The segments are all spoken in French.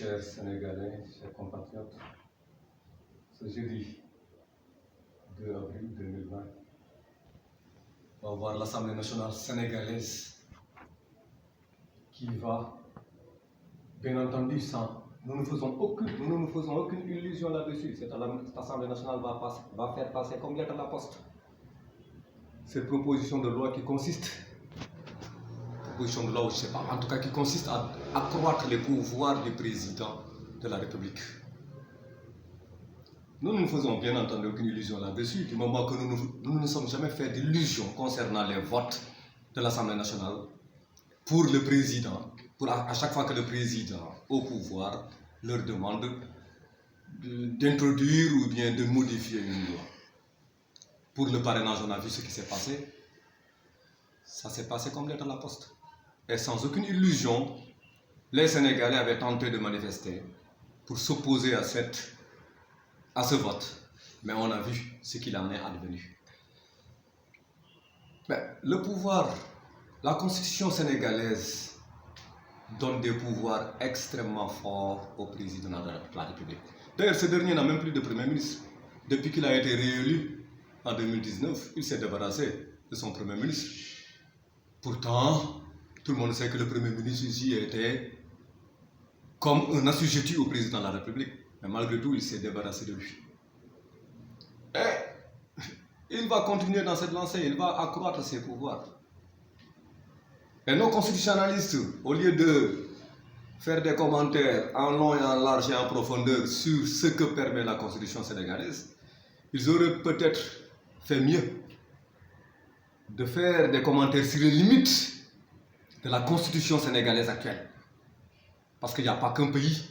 chers Sénégalais, chers compatriotes, ce jeudi 2 avril 2020, on va voir l'Assemblée nationale sénégalaise qui va, bien entendu, nous ne nous faisons aucune illusion là-dessus. Cette Assemblée nationale va faire passer comme lettre à la poste cette proposition de loi qui consiste, en tout cas qui consiste à accroître les pouvoirs du président de la République. Nous ne nous faisons bien entendu aucune illusion là-dessus, du moment que nous ne nous sommes jamais fait d'illusions concernant les votes de l'Assemblée nationale pour le président, à chaque fois que le président au pouvoir leur demande d'introduire ou bien de modifier une loi. Pour le parrainage, on a vu ce qui s'est passé. Ça s'est passé comme lettre à la poste. Et sans aucune illusion, les Sénégalais avaient tenté de manifester pour s'opposer à ce vote. Mais on a vu ce qu'il en est advenu. Mais le pouvoir, la constitution sénégalaise donne des pouvoirs extrêmement forts au président de la République. D'ailleurs, ce dernier n'a même plus de Premier ministre. Depuis qu'il a été réélu en 2019, il s'est débarrassé de son Premier ministre. Pourtant, tout le monde sait que le Premier ministre ici était comme un assujetti au président de la République. Mais malgré tout, il s'est débarrassé de lui. Et il va continuer dans cette lancée, il va accroître ses pouvoirs. Et nos constitutionnalistes, au lieu de faire des commentaires en long et en large et en profondeur sur ce que permet la constitution sénégalaise, ils auraient peut-être fait mieux de faire des commentaires sur les limites de la constitution sénégalaise actuelle. Parce qu'il n'y a pas qu'un pays,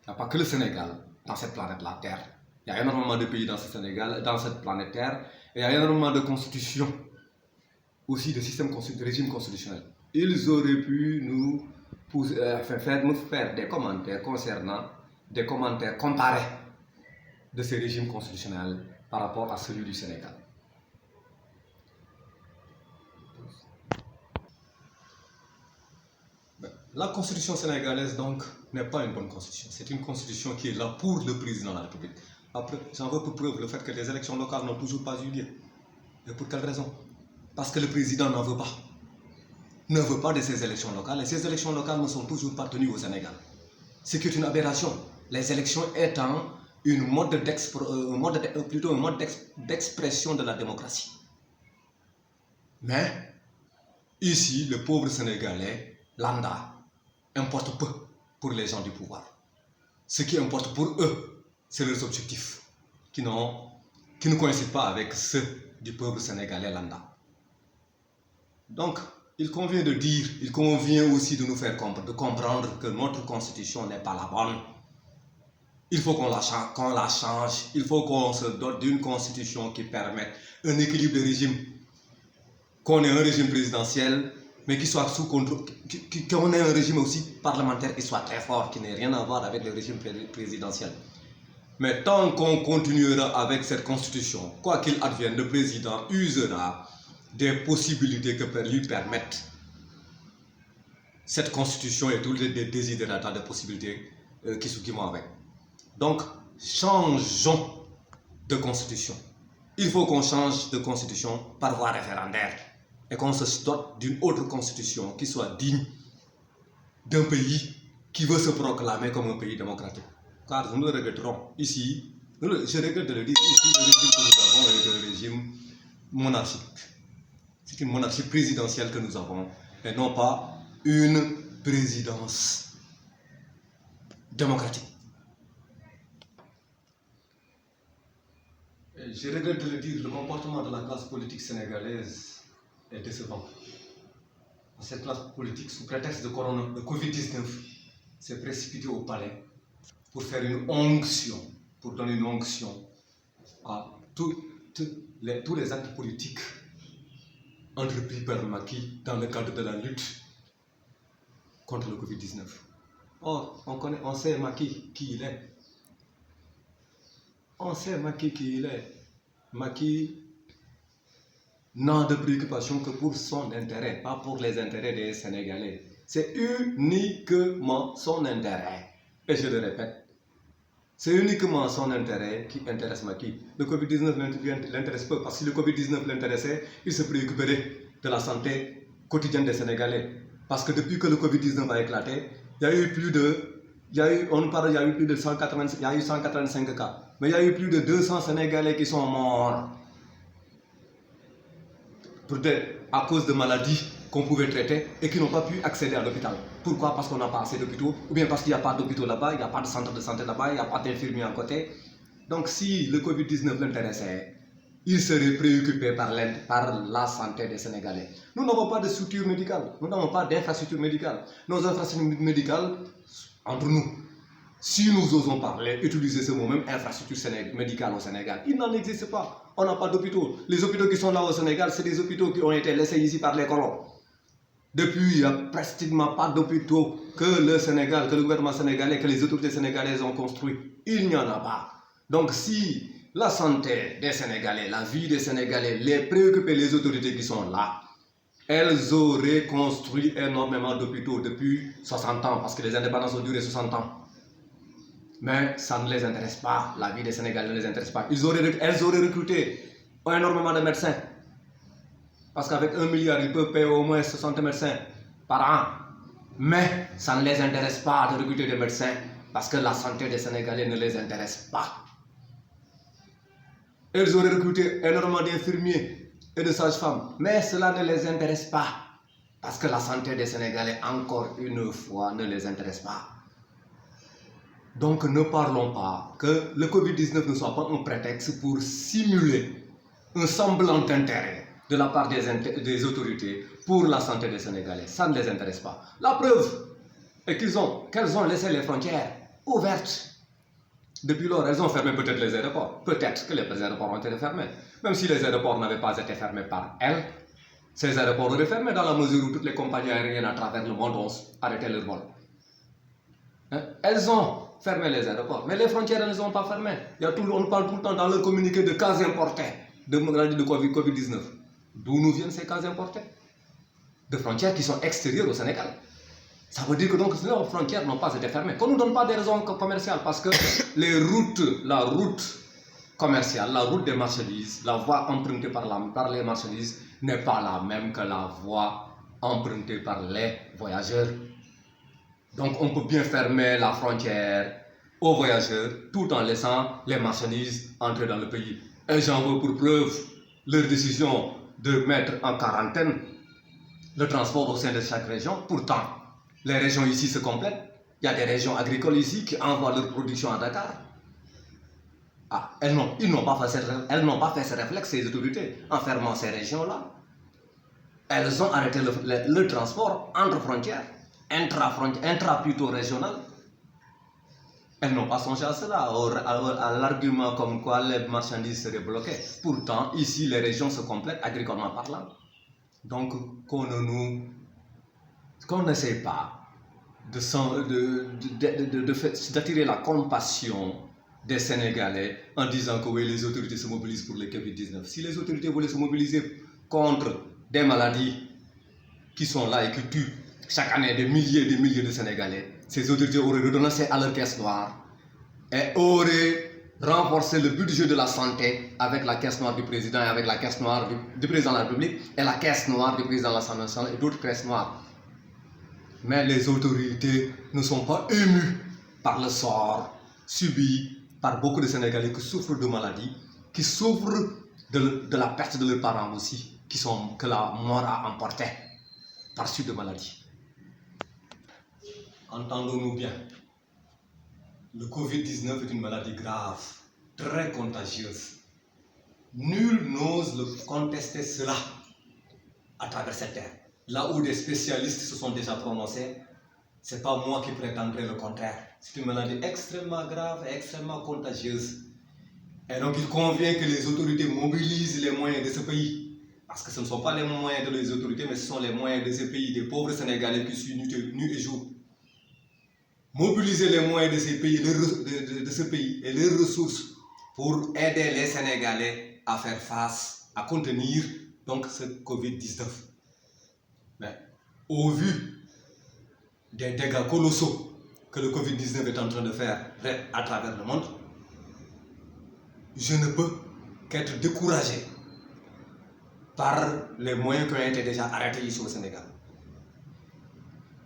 il n'y a pas que le Sénégal dans cette planète, la Terre. Il y a énormément de pays dans cette planète Terre, et il y a énormément de constitutions, aussi de systèmes de régime constitutionnel. Ils auraient pu nous faire des commentaires concernant des commentaires comparés de ces régimes constitutionnels par rapport à celui du Sénégal. La constitution sénégalaise, donc, n'est pas une bonne constitution. C'est une constitution qui est là pour le président de la République. Après, j'en veux pour preuve le fait que les élections locales n'ont toujours pas eu lieu. Et pour quelle raison? Parce que le président n'en veut pas. Ne veut pas de ces élections locales. Et ces élections locales ne sont toujours pas tenues au Sénégal. Ce qui est une aberration. Les élections étant un mode d'expression de la démocratie. Mais, ici, le pauvre Sénégalais, lambda, importe peu pour les gens du pouvoir. Ce qui importe pour eux, c'est leurs objectifs, qui ne coïncident pas avec ceux du peuple sénégalais lambda. Donc, il convient aussi de nous faire comprendre que notre constitution n'est pas la bonne. Il faut qu'on la change, il faut qu'on se dote d'une constitution qui permette un équilibre de régime, qu'on ait un régime présidentiel, mais qui soit sous contrôle, qu'on ait un régime aussi parlementaire qui soit très fort, qui n'ait rien à voir avec le régime présidentiel. Mais tant qu'on continuera avec cette constitution, quoi qu'il advienne, le président usera des possibilités que lui permettent cette constitution et tous les désidératas de possibilités qui vont avec. Donc, changeons de constitution. Il faut qu'on change de constitution par voie référendaire et qu'on se dote d'une autre constitution qui soit digne d'un pays qui veut se proclamer comme un pays démocratique. Car nous le regretterons ici, je regrette de le dire, ici le régime que nous avons est un régime monarchique. C'est une monarchie présidentielle que nous avons et non pas une présidence démocratique. Et je regrette de le dire, le comportement de la classe politique sénégalaise est décevant. Cette classe politique, sous prétexte de Covid-19, s'est précipitée au palais pour faire une onction, pour donner une onction à tous les actes politiques entrepris par Macky dans le cadre de la lutte contre le Covid-19. Or, on sait Macky qui il est. On sait Macky qui il est. Macky n'a de préoccupation que pour son intérêt, pas pour les intérêts des Sénégalais. C'est uniquement son intérêt. Et je le répète, c'est uniquement son intérêt qui intéresse Macky. Le Covid-19 ne l'intéresse pas, parce que si le Covid-19 l'intéressait, il se préoccuperait de la santé quotidienne des Sénégalais. Parce que depuis que le Covid-19 a éclaté, il y a eu plus de, on parle, il y a eu plus de 185, il y a eu 185 cas. Mais il y a eu plus de 200 Sénégalais qui sont morts à cause de maladies qu'on pouvait traiter et qui n'ont pas pu accéder à l'hôpital. Pourquoi? Parce qu'on n'a pas assez d'hôpitaux, ou bien parce qu'il n'y a pas d'hôpitaux là-bas, il n'y a pas de centre de santé là-bas, il n'y a pas d'infirmiers à côté. Donc si le Covid-19 l'intéressait, il serait préoccupé par la santé des Sénégalais. Nous n'avons pas de structure médicale, nous n'avons pas d'infrastructure médicale. Nos infrastructures médicales, entre nous, si nous osons parler, utiliser ce mot même, infrastructure médicale au Sénégal, il n'en existe pas. On n'a pas d'hôpitaux. Les hôpitaux qui sont là au Sénégal, c'est des hôpitaux qui ont été laissés ici par les colons. Depuis, il n'y a pratiquement pas d'hôpitaux que le Sénégal, que le gouvernement sénégalais, que les autorités sénégalaises ont construits. Il n'y en a pas. Donc si la santé des Sénégalais, la vie des Sénégalais, les préoccupait les autorités qui sont là, elles auraient construit énormément d'hôpitaux depuis 60 ans, parce que les indépendances ont duré 60 ans. Mais ça ne les intéresse pas, la vie des Sénégalais ne les intéresse pas. Elles auraient recruté énormément de médecins. Parce qu'avec 1 milliard, ils peuvent payer au moins 60 médecins par an. Mais ça ne les intéresse pas de recruter des médecins, parce que la santé des Sénégalais ne les intéresse pas. Elles auraient recruté énormément d'infirmiers et de sages-femmes, mais cela ne les intéresse pas, parce que la santé des Sénégalais, encore une fois, ne les intéresse pas. Donc ne parlons pas que le Covid-19 ne soit pas un prétexte pour simuler un semblant d'intérêt de la part des autorités pour la santé des Sénégalais. Ça ne les intéresse pas. La preuve est qu'elles ont laissé les frontières ouvertes. Depuis lors, elles ont fermé peut-être les aéroports. Peut-être que les aéroports ont été fermés. Même si les aéroports n'avaient pas été fermés par elles, ces aéroports auraient fermé dans la mesure où toutes les compagnies aériennes à travers le monde ont arrêté leur vol. Elles ont fermé les aéroports, mais les frontières elles ne les ont pas fermées. On parle tout le temps dans le communiqué de cas importés de maladie de Covid-19. D'où nous viennent ces cas importés? De frontières qui sont extérieures au Sénégal. Ça veut dire que donc nos frontières n'ont pas été fermées. Qu'on ne nous donne pas des raisons commerciales, parce que la route commerciale, la route des marchandises, la voie empruntée par les marchandises n'est pas la même que la voie empruntée par les voyageurs. Donc on peut bien fermer la frontière aux voyageurs tout en laissant les marchandises entrer dans le pays. Et j'en veux pour preuve leur décision de mettre en quarantaine le transport au sein de chaque région. Pourtant, les régions ici se complètent. Il y a des régions agricoles ici qui envoient leur production à Dakar. Ah, elles n'ont pas fait ce réflexe, ces autorités, en fermant ces régions-là. Elles ont arrêté le transport entre frontières, intra plutôt régional. Elles n'ont pas songé à cela, à l'argument comme quoi les marchandises seraient bloquées. Pourtant, ici, les régions se complètent agricolement parlant. Donc, qu'on n'essaie pas d'attirer la compassion des Sénégalais en disant que oui, les autorités se mobilisent pour le Covid-19. Si les autorités voulaient se mobiliser contre des maladies qui sont là et qui tuent chaque année des milliers et des milliers de Sénégalais, ces autorités auraient renoncé à leur caisse noire et auraient renforcé le budget de la santé avec la caisse noire du président et avec la caisse noire du président de la République et la caisse noire du président de l'Assemblée nationale et d'autres caisses noires. Mais les autorités ne sont pas émues par le sort subi par beaucoup de Sénégalais qui souffrent de maladies, qui souffrent de la perte de leurs parents aussi, que la mort a emporté par suite de maladies. Entendons-nous bien, le Covid-19 est une maladie grave, très contagieuse. Nul n'ose contester cela à travers cette terre. Là où des spécialistes se sont déjà prononcés, ce n'est pas moi qui prétendrai le contraire. C'est une maladie extrêmement grave et extrêmement contagieuse. Et donc il convient que les autorités mobilisent les moyens de ce pays. Parce que ce ne sont pas les moyens des autorités, mais ce sont les moyens de ce pays, des pauvres Sénégalais qui suivent nuit et jour. Mobiliser les moyens de ce pays et leurs ressources pour aider les Sénégalais à faire face, à contenir donc ce Covid-19. Mais au vu des dégâts colossaux que le Covid-19 est en train de faire à travers le monde, je ne peux qu'être découragé par les moyens qui ont été déjà arrêtés ici au Sénégal.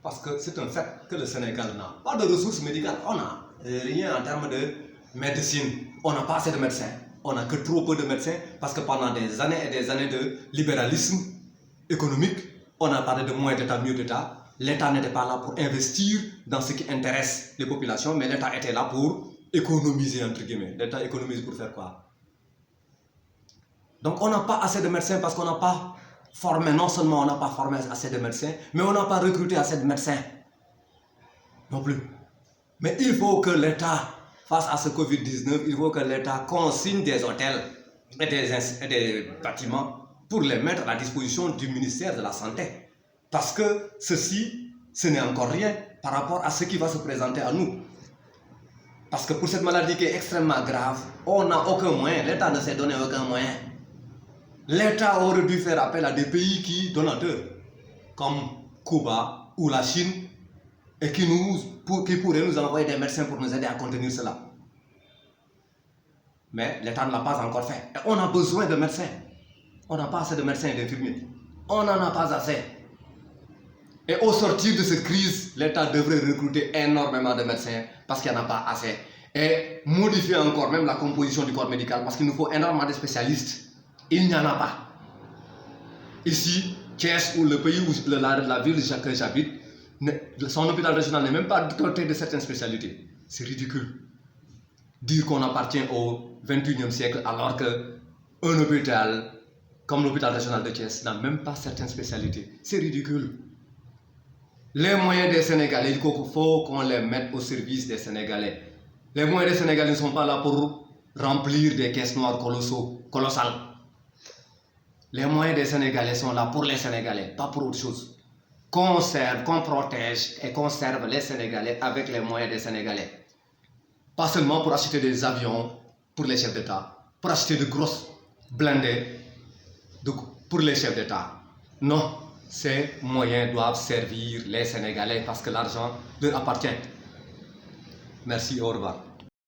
Parce que c'est un fait que le Sénégal n'a pas de ressources médicales. On n'a rien en termes de médecine. On n'a pas assez de médecins. On n'a que trop peu de médecins parce que pendant des années et des années de libéralisme économique, on a parlé de moins d'État, mieux d'État. L'État n'était pas là pour investir dans ce qui intéresse les populations, mais l'État était là pour économiser, entre guillemets. L'État économise pour faire quoi? Donc on n'a pas assez de médecins parce qu'on n'a pas formé, non seulement on n'a pas formé assez de médecins, mais on n'a pas recruté assez de médecins non plus. Mais il faut que l'État, face à ce Covid-19, il faut que l'État consigne des hôtels et des bâtiments pour les mettre à la disposition du ministère de la Santé. Parce que ceci, ce n'est encore rien par rapport à ce qui va se présenter à nous. Parce que pour cette maladie qui est extrêmement grave, on n'a aucun moyen, l'État ne s'est donné aucun moyen. L'État aurait dû faire appel à des pays donateurs, comme Cuba ou la Chine, et qui pourraient nous envoyer des médecins pour nous aider à contenir cela. Mais l'État ne l'a pas encore fait. Et on a besoin de médecins. On n'a pas assez de médecins et d'infirmiers. On n'en a pas assez. Et au sortir de cette crise, l'État devrait recruter énormément de médecins parce qu'il n'y en a pas assez. Et modifier encore même la composition du corps médical parce qu'il nous faut énormément de spécialistes. Il n'y en a pas. Ici, Thiès, ou le pays où la ville que j'habite, son hôpital régional n'est même pas doté de certaines spécialités. C'est ridicule. Dire qu'on appartient au 21e siècle alors qu'un hôpital comme l'hôpital régional de Thiès n'a même pas certaines spécialités. C'est ridicule. Les moyens des Sénégalais, il faut qu'on les mette au service des Sénégalais. Les moyens des Sénégalais ne sont pas là pour remplir des caisses noires colossales. Les moyens des Sénégalais sont là pour les Sénégalais, pas pour autre chose. Qu'on protège et conserve les Sénégalais avec les moyens des Sénégalais. Pas seulement pour acheter des avions pour les chefs d'État, pour acheter de grosses blindées pour les chefs d'État. Non, ces moyens doivent servir les Sénégalais parce que l'argent leur appartient. Merci, au revoir.